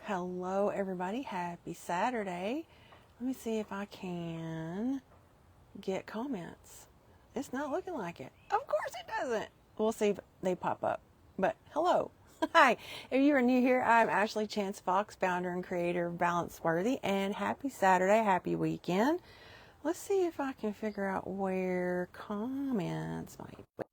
Hello, everybody. Happy Saturday. Let me see if I can get comments. It's not looking like it. Of course it doesn't. We'll see if they pop up. But hello. Hi. If you are new here, I'm Ashley Chance Fox, founder and creator of Balance Worthy. And happy Saturday. Happy weekend. Let's see if I can figure out where comments might be.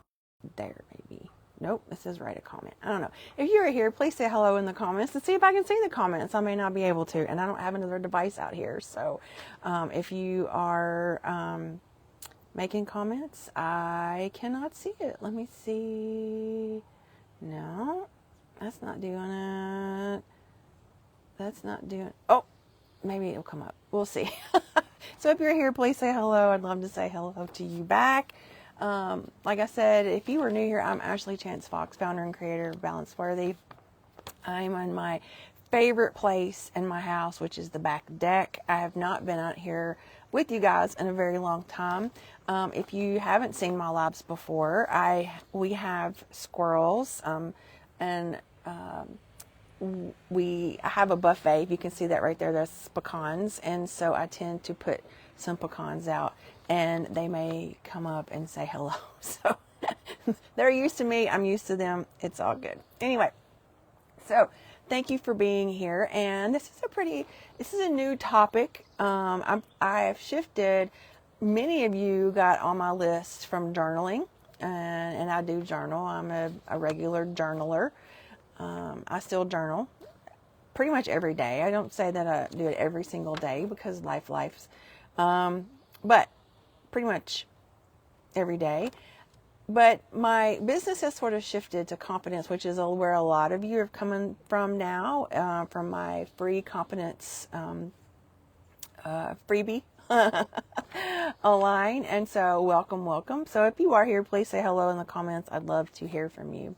There, maybe. Nope, it says write a comment. I don't know. If you're here, please say hello in the comments to see if I can see the comments. I may not be able to, and I don't have another device out here. So if you are making comments, I cannot see it. Let me see. No, that's not doing it. That's not doing. Oh, maybe it'll come up. We'll see. So if you're here, please say hello. I'd love to say hello to you back. Like I said, if you are new here, I'm Ashley Chance Fox, founder and creator of Balance Worthy. I'm in my favorite place in my house, which is the back deck. I have not been out here with you guys in a very long time. If you haven't seen my labs before, we have squirrels, and I have a buffet. You can see that right there. There's pecans, and so I tend to put some pecans out, and they may come up and say hello. So they're used to me. I'm used to them. It's all good. Anyway, so thank you for being here. And this is a new topic. I've shifted. Many of you got on my list from journaling, and I do journal. I'm a regular journaler. I still journal pretty much every day. I don't say that I do it every single day because life's. But pretty much every day. But my business has sort of shifted to confidence, which is where a lot of you are coming from now, from my free confidence freebie online. And so welcome. So if you are here, please say hello in the comments. I'd love to hear from you.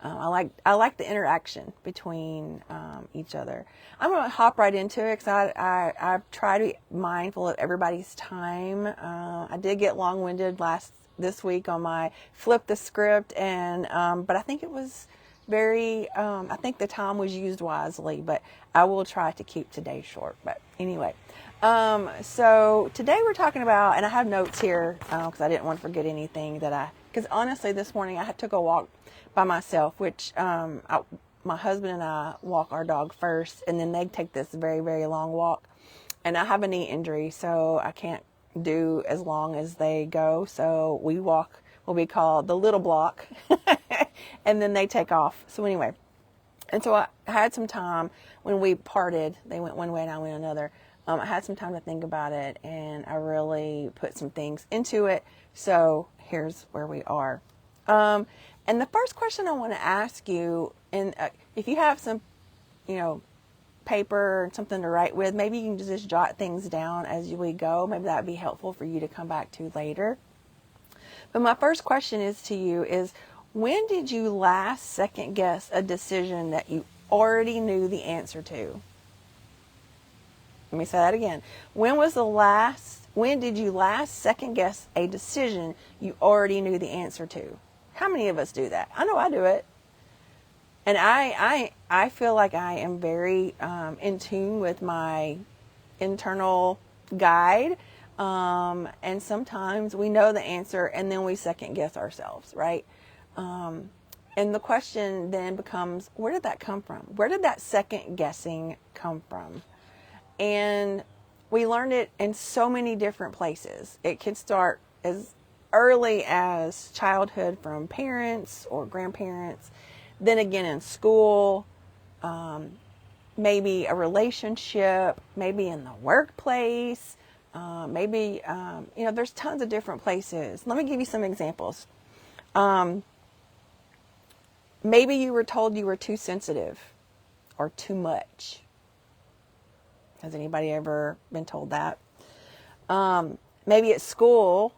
I like the interaction between each other. I'm going to hop right into it because I try to be mindful of everybody's time. I did get long-winded this week on my flip the script, and but I think it was very. I think the time was used wisely, but I will try to keep today short. But anyway, so today we're talking about, and I have notes here because I didn't want to forget anything because honestly, this morning I took a walk by myself, which my husband and I walk our dog first, and then they take this very, very long walk. And I have a knee injury, so I can't do as long as they go. So we walk what we call the little block, and then they take off. So anyway, and so I had some time when we parted. They went one way and I went another. I had some time to think about it, and I really put some things into it. So here's where we are. And the first question I want to ask you, and if you have some, paper and something to write with, maybe you can just jot things down as we go. Maybe that would be helpful for you to come back to later. But my first question to you is, when did you last second guess a decision that you already knew the answer to? Let me say that again. When did you last second guess a decision you already knew the answer to? How many of us do that? I know I do it. And I feel like I am very in tune with my internal guide. And sometimes we know the answer and then we second guess ourselves, right? And the question then becomes, where did that come from? Where did that second guessing come from? And we learned it in so many different places. It could start as early as childhood from parents or grandparents, then again in school, maybe a relationship, maybe in the workplace, maybe, there's tons of different places. Let me give you some examples. Maybe you were told you were too sensitive or too much. Has anybody ever been told that? Maybe at school,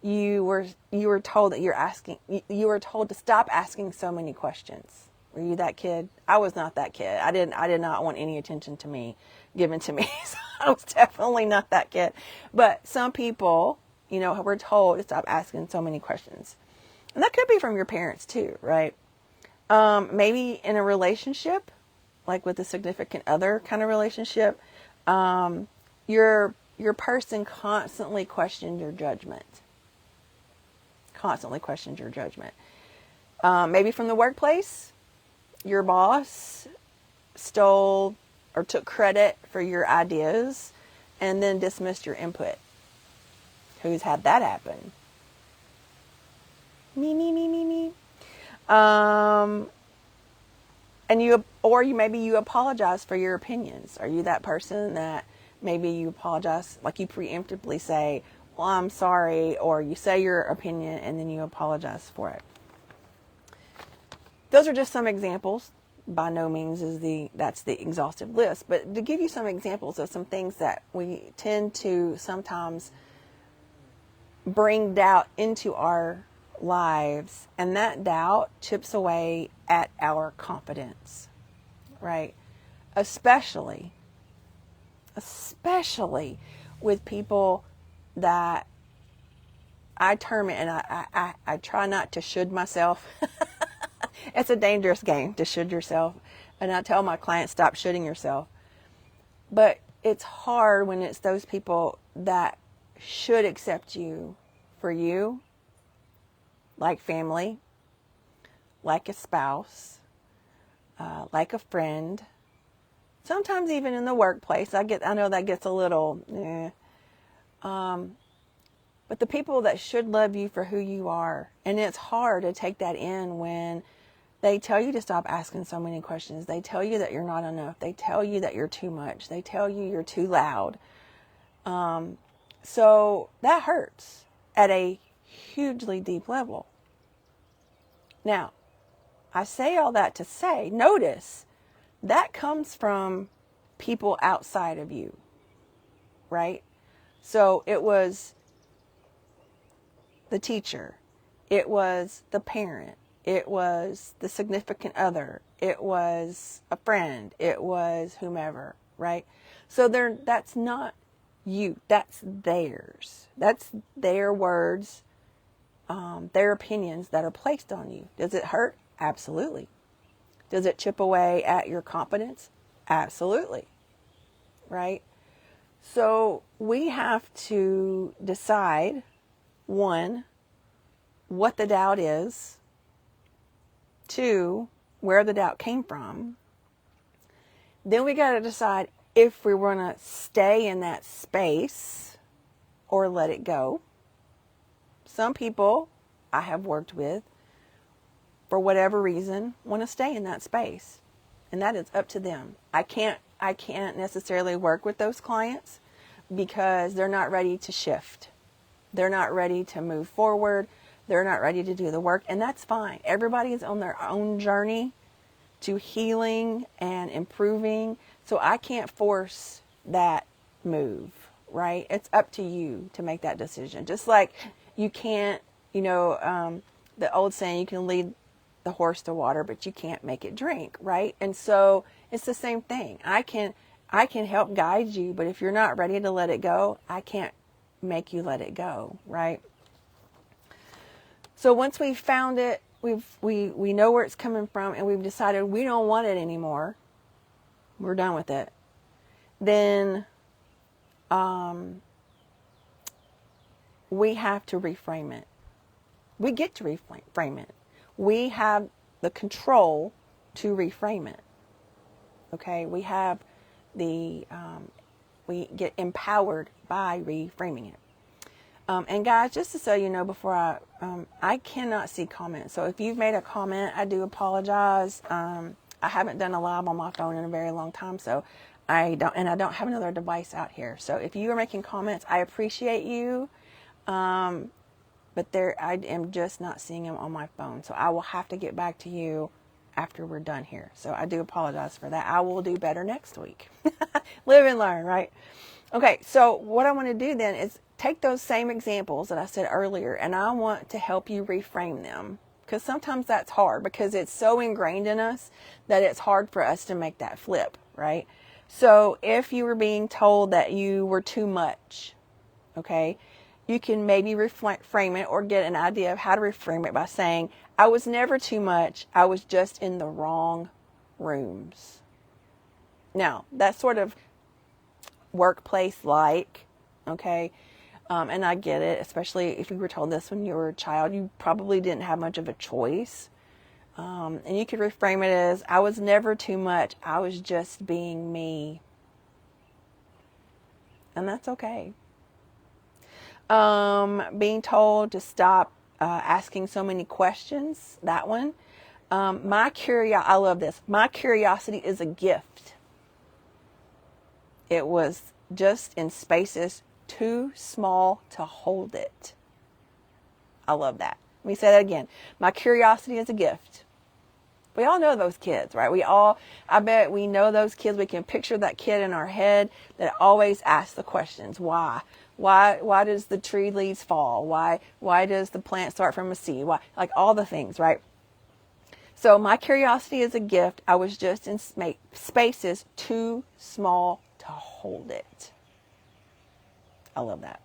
you were told that you were told to stop asking so many questions. Were you that kid? I was not that kid. I did not want any attention given to me. So I was definitely not that kid. But some people, were told to stop asking so many questions. And that could be from your parents too, right? Maybe in a relationship, like with a significant other kind of relationship, your person constantly questions your judgment. Constantly questions your judgment. Maybe from the workplace, your boss stole or took credit for your ideas and then dismissed your input. Who's had that happen? Me. And maybe you apologize for your opinions. Are you that person that maybe you apologize, like you preemptively say, well, I'm sorry, or you say your opinion and then you apologize for it? Those are just some examples. By no means that's the exhaustive list, but to give you some examples of some things that we tend to sometimes bring doubt into our lives, and that doubt chips away at our confidence, right? Especially with people that I term it, and I try not to should myself. It's a dangerous game to should yourself, and I tell my clients, stop shoulding yourself. But it's hard when it's those people that should accept you for you, like family, like a spouse, like a friend, sometimes even in the workplace. I know that gets a little, but the people that should love you for who you are, and it's hard to take that in when they tell you to stop asking so many questions. They tell you that you're not enough. They tell you that you're too much. They tell you you're too loud. So that hurts at a hugely deep level. Now, I say all that to say, notice that comes from people outside of you, right? So it was the teacher, it was the parent, it was the significant other, it was a friend, it was whomever, right? So that's not you, that's theirs. That's their words, their opinions that are placed on you. Does it hurt? Absolutely. Does it chip away at your confidence? Absolutely. Right? So we have to decide, one, what the doubt is. Two, where the doubt came from. Then we got to decide if we want to stay in that space or let it go. Some people I have worked with, for whatever reason, want to stay in that space. And that is up to them. I can't necessarily work with those clients because they're not ready to shift. They're not ready to move forward. They're not ready to do the work. And that's fine. Everybody is on their own journey to healing and improving. So I can't force that move, right? It's up to you to make that decision. Just like you can't, the old saying, you can lead the horse to water, but you can't make it drink, right? And so it's the same thing. I can help guide you, but if you're not ready to let it go, I can't make you let it go, right? So once we've found it, we know where it's coming from, and we've decided we don't want it anymore, we're done with it, then we have to reframe it. We get to reframe it. We have the control to reframe it. Okay, we have we get empowered by reframing it. And guys, just to so you know, before I cannot see comments. So if you've made a comment, I do apologize. I haven't done a live on my phone in a very long time, so I don't have another device out here. So if you are making comments, I appreciate you. But I am just not seeing them on my phone. So I will have to get back to you after we're done here. So I do apologize for that. I will do better next week. Live and learn, right? Okay, so what I want to do then is take those same examples that I said earlier, and I want to help you reframe them. Because sometimes that's hard because it's so ingrained in us that it's hard for us to make that flip, right? So if you were being told that you were too much, okay, you can maybe reframe it or get an idea of how to reframe it by saying, I was never too much. I was just in the wrong rooms. Now, that's sort of workplace-like, okay? And I get it, especially if you were told this when you were a child. You probably didn't have much of a choice. And you could reframe it as, I was never too much. I was just being me. And that's okay. Being told to stop asking so many questions, that one. I love this. My curiosity is a gift. It was just in spaces too small to hold it. I love that. Let me say that again. My curiosity is a gift. We all know those kids, right? I bet we know those kids. We can picture that kid in our head that always asks the questions. Why? Why does the tree leaves fall? Why does the plant start from a seed? Why? Like all the things, right? So my curiosity is a gift. I was just in spaces too small to hold it. I love that.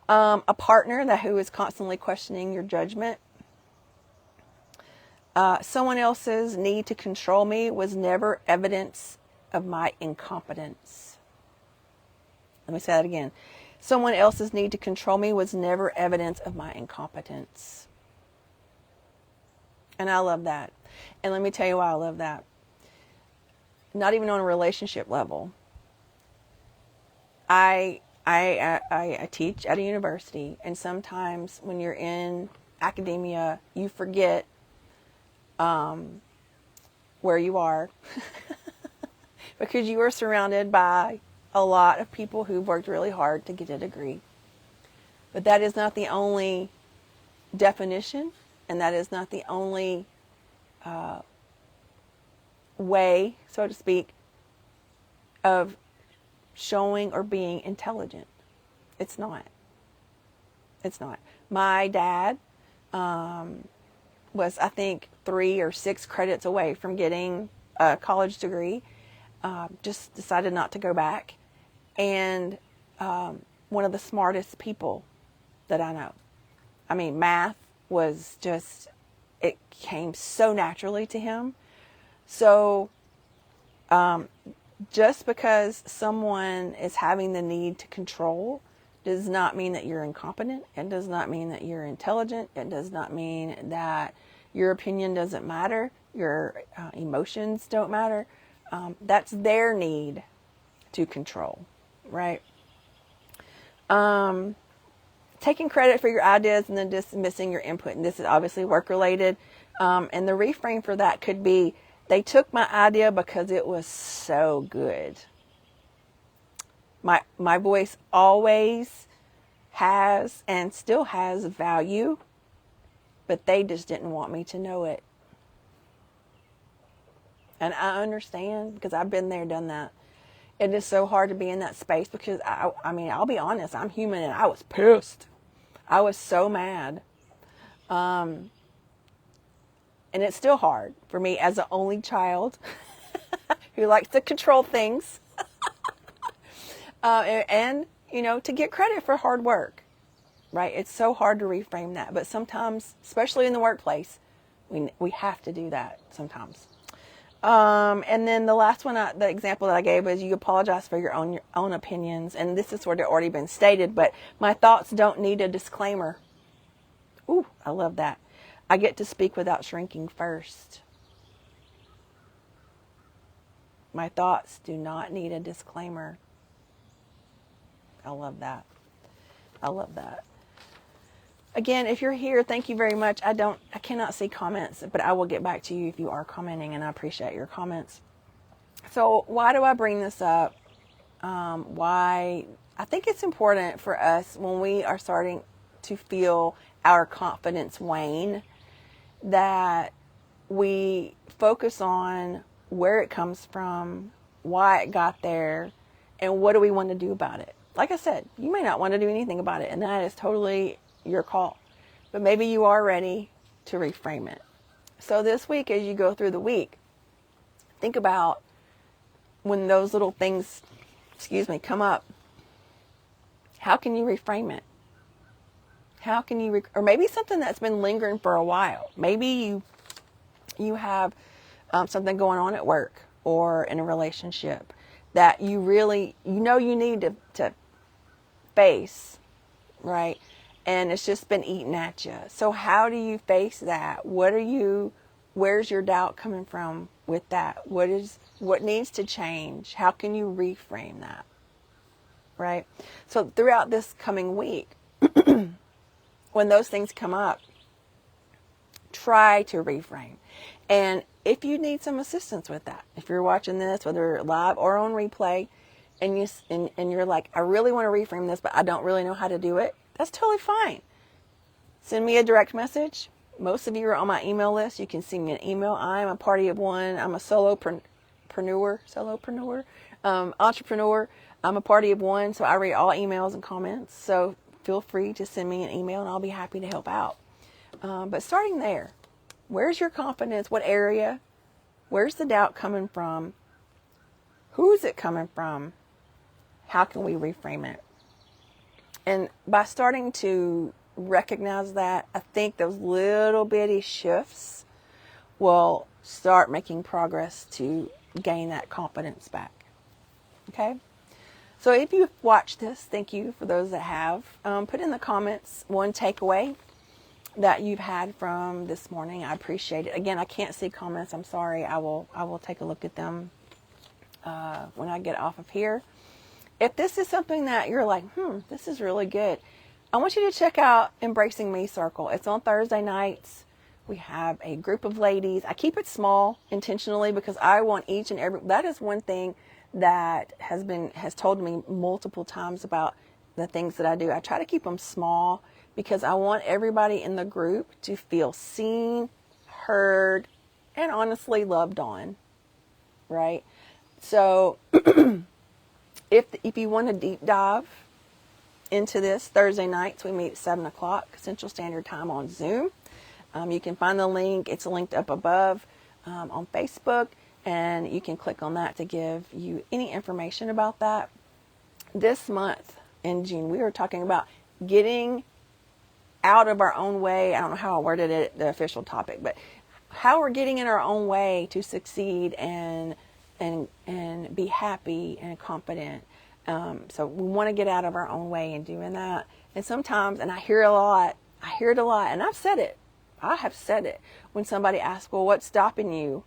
A partner who is constantly questioning your judgment. Someone else's need to control me was never evidence of my incompetence. Let me say that again. Someone else's need to control me was never evidence of my incompetence. And I love that. And let me tell you why I love that. Not even on a relationship level. I teach at a university, and sometimes when you're in academia, you forget where you are because you are surrounded by a lot of people who've worked really hard to get a degree. But that is not the only definition, and that is not the only way, so to speak, of showing or being intelligent. It's not. It's not. My dad was, I think, 3 or 6 credits away from getting a college degree. Just decided not to go back. And one of the smartest people that I know. I mean, math was just, it came so naturally to him. So just because someone is having the need to control does not mean that you're incompetent. It does not mean that you're intelligent. It does not mean that your opinion doesn't matter. Your emotions don't matter. That's their need to control, right? Taking credit for your ideas and then dismissing your input. And this is obviously work related. And the reframe for that could be, they took my idea because it was so good. My voice always has and still has value, but they just didn't want me to know it. And I understand, because I've been there, done that. It is so hard to be in that space because, I mean, I'll be honest, I'm human and I was pissed. I was so mad. And it's still hard for me as an only child who likes to control things. And, to get credit for hard work, right? It's so hard to reframe that. But sometimes, especially in the workplace, we have to do that sometimes. And then the last one, the example that I gave was you apologize for your own opinions. And this has sort of already been stated, but my thoughts don't need a disclaimer. Ooh, I love that. I get to speak without shrinking first. My thoughts do not need a disclaimer. I love that. I love that. Again, if you're here, thank you very much. I cannot see comments, but I will get back to you if you are commenting, and I appreciate your comments. So why do I bring this up? Why? I think it's important for us when we are starting to feel our confidence wane, that we focus on where it comes from, why it got there, and what do we want to do about it. Like I said, you may not want to do anything about it, and that is totally your call. But maybe you are ready to reframe it. So this week, as you go through the week, think about when those little things, come up. How can you reframe it? How can you, or maybe something that's been lingering for a while. Maybe you have something going on at work or in a relationship that you really, you need to face, right? And it's just been eating at you. So how do you face that? Where's your doubt coming from with that? What needs to change? How can you reframe that? Right? So throughout this coming week, when those things come up, try to reframe. And if you need some assistance with that, if you're watching this, whether live or on replay, and you're like, I really want to reframe this, but I don't really know how to do it, that's totally fine. Send me a direct message. Most of you are on my email list. You can send me an email. I'm a party of one. I'm a entrepreneur. I'm a party of one, so I read all emails and comments. So feel free to send me an email, and I'll be happy to help out. But starting there, where's your confidence? What area? Where's the doubt coming from? Who's it coming from? How can we reframe it? And by starting to recognize that, I think those little bitty shifts will start making progress to gain that confidence back. Okay? So if you've watched this, thank you for those that have. Put in the comments one takeaway that you've had from this morning. I appreciate it. Again, I can't see comments. I'm sorry. I will take a look at them when I get off of here. If this is something that you're like, this is really good, I want you to check out Embracing Me Circle. It's on Thursday nights. We have a group of ladies. I keep it small intentionally because I want each and every, that is one thing that has told me multiple times about the things that I do. I try to keep them small because I want everybody in the group to feel seen, heard, and honestly loved on, right? So if you want to deep dive into this, Thursday nights we meet at 7 o'clock Central Standard Time on Zoom. You can find the link. It's linked up above on Facebook, and you can click on that to give you any information about that. This month in June, we are talking about getting out of our own way. I don't know how I worded it, the official topic, but how we're getting in our own way to succeed and be happy and confident. So we want to get out of our own way in doing that. And sometimes, and I hear it a lot, and I have said it when somebody asks, well, what's stopping you?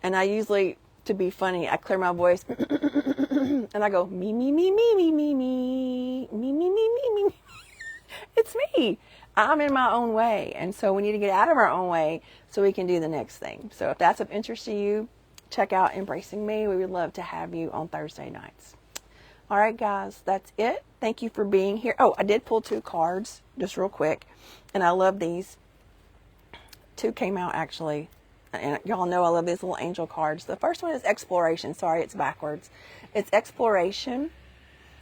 And I usually, to be funny, I clear my voice and I go, me. It's me. I'm in my own way. And so we need to get out of our own way so we can do the next thing. So if that's of interest to you, check out Embracing Me. We would love to have you on Thursday nights. All right, guys, that's it. Thank you for being here. Oh, I did pull 2 cards just real quick, and I love these. 2 came out actually, and y'all know I love these little angel cards. The first one is exploration. Sorry, it's backwards. It's exploration,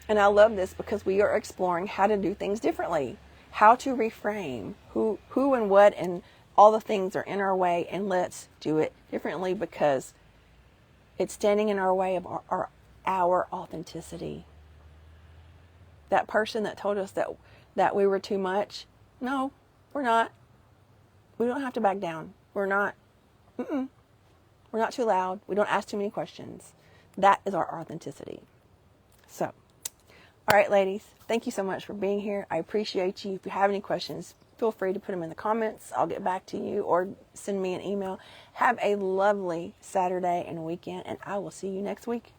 and I love this because we are exploring how to do things differently, how to reframe, who and what and all the things are in our way, and let's do it differently because it's standing in our way of our authenticity. That person that told us that we were too much, no, we're not. We don't have to back down. We're not too loud. We don't ask too many questions. That is our authenticity. So, all right, ladies, thank you so much for being here. I appreciate you. If you have any questions, feel free to put them in the comments. I'll get back to you or send me an email. Have a lovely Saturday and weekend, and I will see you next week.